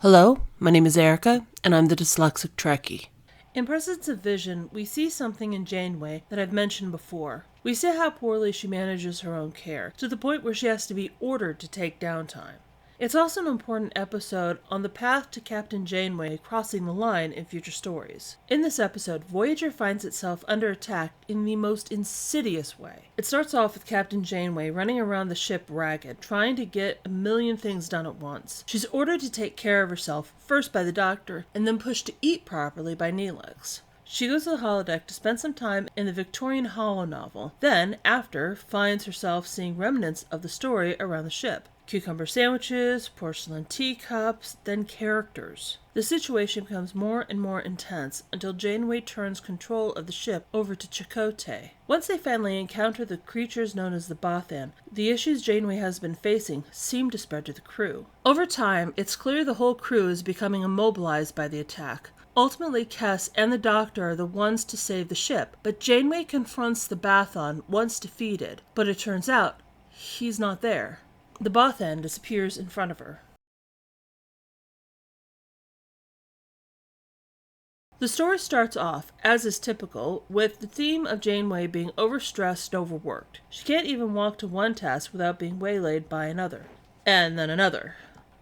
Hello, my name is Erica, and I'm the Dyslexic Trekkie. In Presence of Vision, we see something in Janeway that I've mentioned before. We see how poorly she manages her own care, to the point where she has to be ordered to take downtime. It's also an important episode on the path to Captain Janeway crossing the line in future stories. In this episode, Voyager finds itself under attack in the most insidious way. It starts off with Captain Janeway running around the ship ragged, trying to get a million things done at once. She's ordered to take care of herself, first by the doctor, and then pushed to eat properly by Neelix. She goes to the holodeck to spend some time in the Victorian holonovel, then, after, finds herself seeing remnants of the story around the ship. Cucumber sandwiches, porcelain teacups, then characters. The situation becomes more and more intense until Janeway turns control of the ship over to Chakotay. Once they finally encounter the creatures known as the Bothan, the issues Janeway has been facing seem to spread to the crew. Over time, it's clear the whole crew is becoming immobilized by the attack. Ultimately, Kes and the Doctor are the ones to save the ship, but Janeway confronts the Bathon once defeated, but it turns out he's not there. The Bothan disappears in front of her. The story starts off, as is typical, with the theme of Janeway being overstressed and overworked. She can't even walk to one task without being waylaid by another. And then another.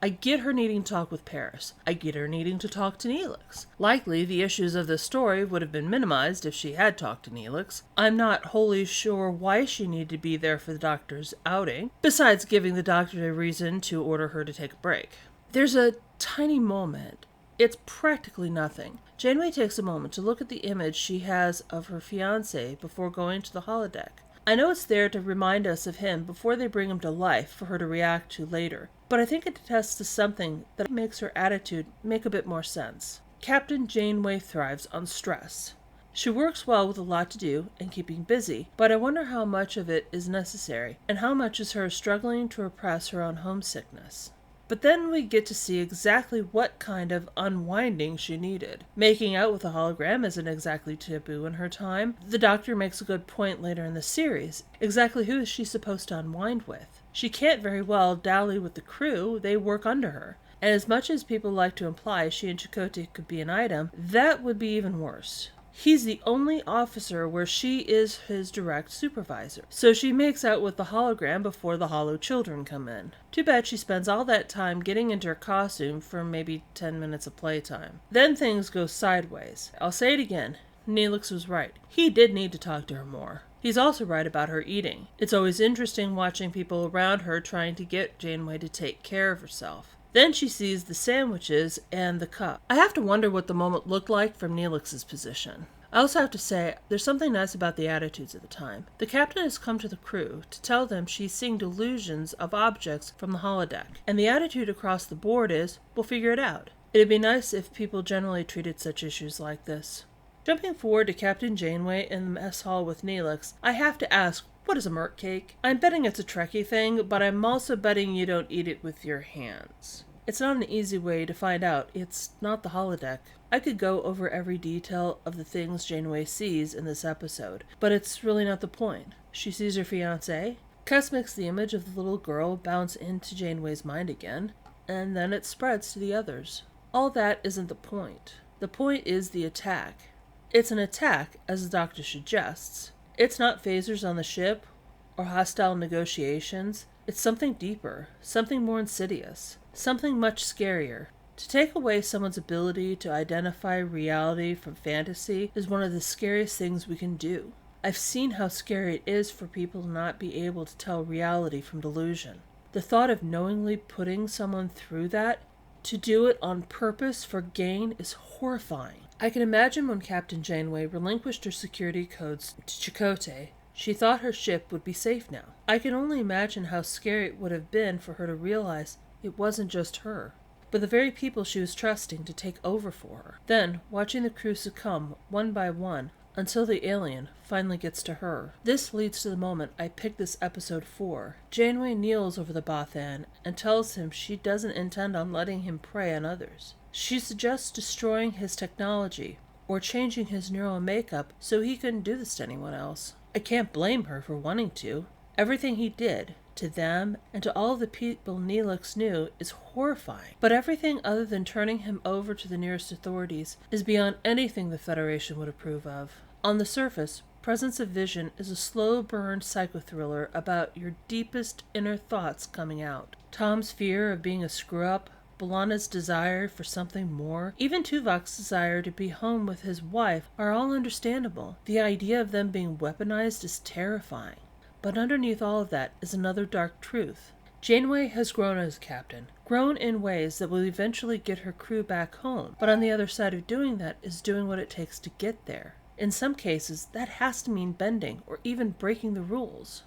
I get her needing to talk with Paris. I get her needing to talk to Neelix. Likely, the issues of this story would have been minimized if she had talked to Neelix. I'm not wholly sure why she needed to be there for the Doctor's outing, besides giving the Doctor a reason to order her to take a break. There's a tiny moment. It's practically nothing. Janeway takes a moment to look at the image she has of her fiancé before going to the holodeck. I know it's there to remind us of him before they bring him to life for her to react to later, but I think it attests to something that makes her attitude make a bit more sense. Captain Janeway thrives on stress. She works well with a lot to do and keeping busy, but I wonder how much of it is necessary, and how much is her struggling to repress her own homesickness. But then we get to see exactly what kind of unwinding she needed. Making out with a hologram isn't exactly taboo in her time. The Doctor makes a good point later in the series. Exactly who is she supposed to unwind with? She can't very well dally with the crew, they work under her. And as much as people like to imply she and Chakotay could be an item, that would be even worse. He's the only officer where she is his direct supervisor, so she makes out with the hologram before the holo children come in. Too bad she spends all that time getting into her costume for maybe 10 minutes of playtime. Then things go sideways. I'll say it again, Neelix was right. He did need to talk to her more. He's also right about her eating. It's always interesting watching people around her trying to get Janeway to take care of herself. Then she sees the sandwiches and the cup. I have to wonder what the moment looked like from Neelix's position. I also have to say, there's something nice about the attitudes at the time. The captain has come to the crew to tell them she's seeing delusions of objects from the holodeck, and the attitude across the board is, we'll figure it out. It'd be nice if people generally treated such issues like this. Jumping forward to Captain Janeway in the mess hall with Neelix, I have to ask, what is a Merc cake? I'm betting it's a Trekkie thing, but I'm also betting you don't eat it with your hands. It's not an easy way to find out. It's not the holodeck. I could go over every detail of the things Janeway sees in this episode, but it's really not the point. She sees her fiancé. Kes makes the image of the little girl bounce into Janeway's mind again, and then it spreads to the others. All that isn't the point. The point is the attack. It's an attack, as the Doctor suggests. It's not phasers on the ship, or hostile negotiations. It's something deeper, something more insidious, something much scarier. To take away someone's ability to identify reality from fantasy is one of the scariest things we can do. I've seen how scary it is for people to not be able to tell reality from delusion. The thought of knowingly putting someone through that, to do it on purpose for gain, is horrifying. I can imagine when Captain Janeway relinquished her security codes to Chakotay, she thought her ship would be safe now. I can only imagine how scary it would have been for her to realize it wasn't just her, but the very people she was trusting to take over for her. Then, watching the crew succumb one by one until the alien finally gets to her. This leads to the moment I picked this episode for. Janeway kneels over the Bothan and tells him she doesn't intend on letting him prey on others. She suggests destroying his technology or changing his neural makeup so he couldn't do this to anyone else. I can't blame her for wanting to. Everything he did, to them and to all the people Neelix knew is horrifying. But everything other than turning him over to the nearest authorities is beyond anything the Federation would approve of. On the surface, Presence of Vision is a slow-burn psychothriller about your deepest inner thoughts coming out. Tom's fear of being a screw-up, B'Elanna's desire for something more, even Tuvok's desire to be home with his wife are all understandable. The idea of them being weaponized is terrifying. But underneath all of that is another dark truth. Janeway has grown as a captain, grown in ways that will eventually get her crew back home, but on the other side of doing that is doing what it takes to get there. In some cases, that has to mean bending or even breaking the rules.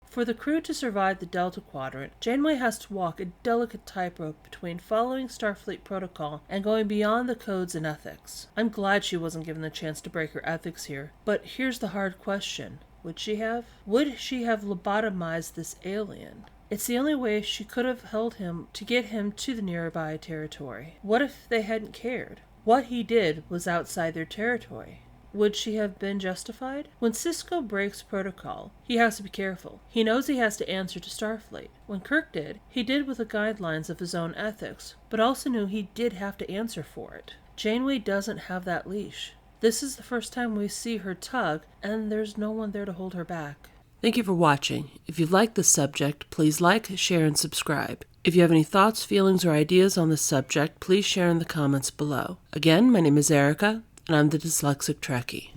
For the crew to survive the Delta Quadrant, Janeway has to walk a delicate tightrope between following Starfleet protocol and going beyond the codes and ethics. I'm glad she wasn't given the chance to break her ethics here, but here's the hard question. Would she have? Would she have lobotomized this alien? It's the only way she could have held him to get him to the nearby territory. What if they hadn't cared? What he did was outside their territory. Would she have been justified? When Sisko breaks protocol, he has to be careful. He knows he has to answer to Starfleet. When Kirk did, he did with the guidelines of his own ethics, but also knew he did have to answer for it. Janeway doesn't have that leash. This is the first time we see her tug, and there's no one there to hold her back. Thank you for watching. If you like this subject, please like, share, and subscribe. If you have any thoughts, feelings, or ideas on this subject, please share in the comments below. Again, my name is Erica, and I'm the Dyslexic Trekkie.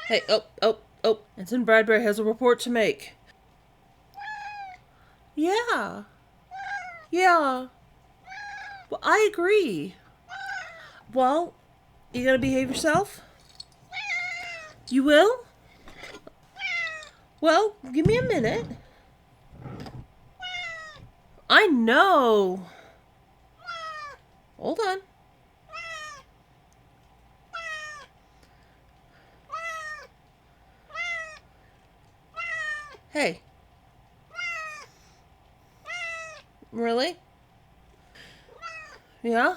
Hey, oh. Ensign Bradbury has a report to make. Yeah. Well, I agree. Well, you gonna behave yourself? You will? Well, give me a minute. I know. Hold on. Hey. Really? Yeah?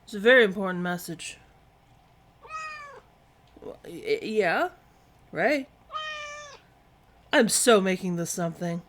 It's a very important message. Yeah? Right? I'm so making this something.